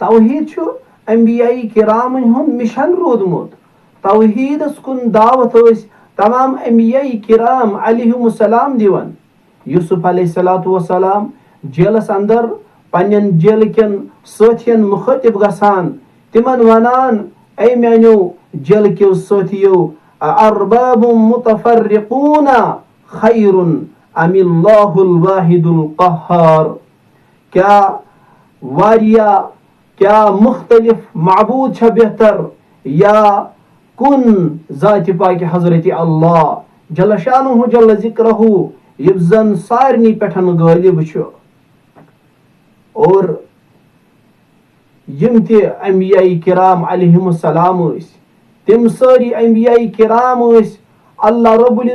तौहीद छु अंबियाई किराम हुन मिशन रोदमुत। तौहीदस कुन दावत तमाम अंबियाई किराम अलैहिमुस्सलाम दिवन। यूसुफ अलैहिस्सलातु वस्सलाम जेलस अंदर पन्नन जेल केन साथियन मुखतिब गसान, तिमन वनान ऐ म्यानो जेल के साथियो अरबाबुम मुतफर्रिकूना खैरुन अमिल्लाहुल वाहिदुल कहार। क्या वारिया क्या मुख्तलिफ माबूद छा बेहतर या कुन जाति पाक हजरत अल्लाह जल शानुहु जल जिक्रहु यम सारनी पेठन गालिब छु। और यम ते अंबियाई किराम अलैहिमुस्सलाम तिम सारी अंबियाई किराम अल्लाह रब्बुल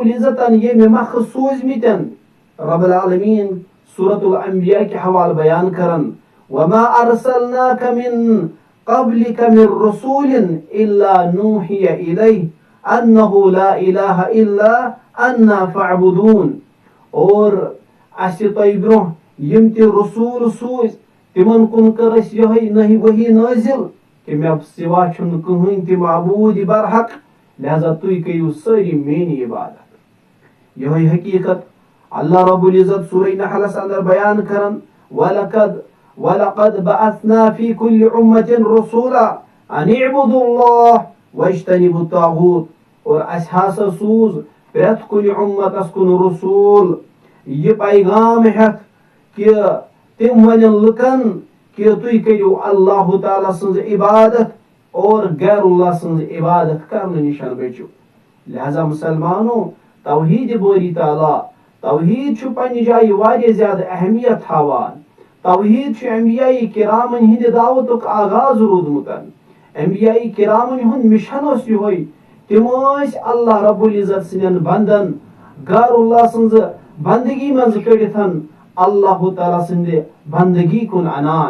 इज्जतन ये मख सूजमितन। रब्बुल आलमीन सूरतुल अंबिया के हवाल बयान करन वमा अरसलनाक मिन क़ब्लिक मिन रसूलिन इल्ला नूहिया इलैहि अन्नहु ला इलाहा इल्ला अन्ना फअबुदून। और अस तय ब्रोह यम ते रसूल सूज तिमन कुन कर यही नहीं वही नाजिल कि मे सिवा छुन कहीं ते माबूद बरहक, लिहाजा तुई करियो सारी मेनी इबादत। यही हकीकत अल्लाह रब्बुल इज्जत सूरह नहल अंदर बयान करन वलक़द बअसना फी कुल्लि उम्मतिन रसूला अन इअबुदुल्लाह वज्तनिबुत तागूत। और अस हसा सूज प्रेत कुन उम्मतस कुन रसूल ये पैगाम हेत कि तिम वनन लुकन कि तुई करियो अल्लाह ताला सन्ज इबादत और गैरुल्लाह सन्ज इबादत करने निशान बचो। लिहाजा मुसलमानो तौहीद बारी ताला तौहीद छु पन्नि जाय वारिया ज्यादा अहमियत हावान। तौहीद छु अंबियाई किरामन हिंद दावतुक आगाज रोदमुतन। अंबियाई किरामन हुन मिशन ओस यहोय तिम अल्लाह रब्बुल इज्जत सिंदन बंदन गैरुल्लाह सन्ज बंदगी मंज कड़िथन अल्लाह ताला सिंदे बंदगी कुन अनान।